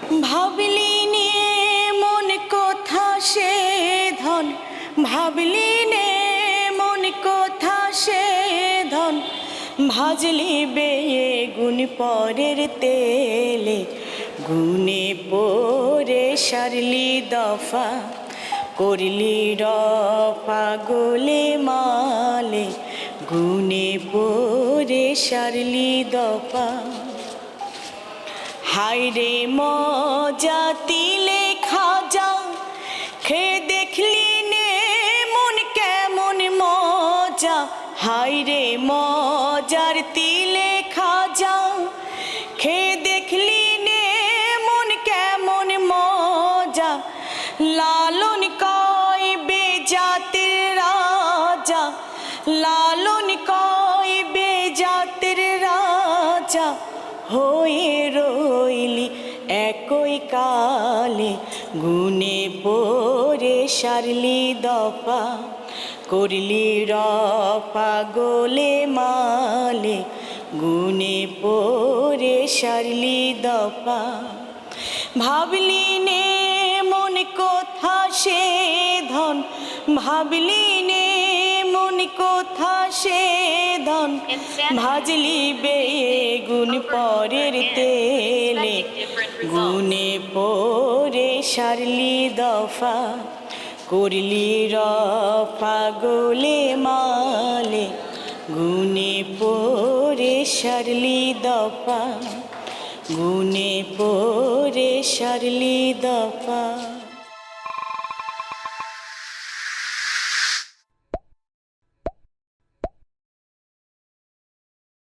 ভাবলি নে মন কথা সে ধন, ভাবলি নে মন কথা সে ধন, ভাজলি বেগুন পরের তেলে, গুনে পরে সারলি দফা, করলি রফা গোলে মালে, গুনে পরে সারলি দফা। হায়রে মজা তিলে খাজা, খেয়ে দেখলি নে মন কেমন মজা। হায়রে মজার তিলে খাজা, খেয়ে দেখলি নে মন কেমন মজা। লালন কয় বেজাতের রাজা, লালন কয় বেজাতের রাজা, হয়ে রইলি একই কালে, গুনে পরে সারলি দফা, করলি রফা গোলে মালে, গুনে পরে সারলি দফা। ভাবলি নে মন কথা সে ধন, ভাবলি নে মন কথা সে ধন, ভাজলি বেগুন পরের তেলে, গুনে পরে সারলি দফা, করলি রফা গোলে মালে, গুনে পরে সারলি দফা, গুনে পরে সারলি দফা।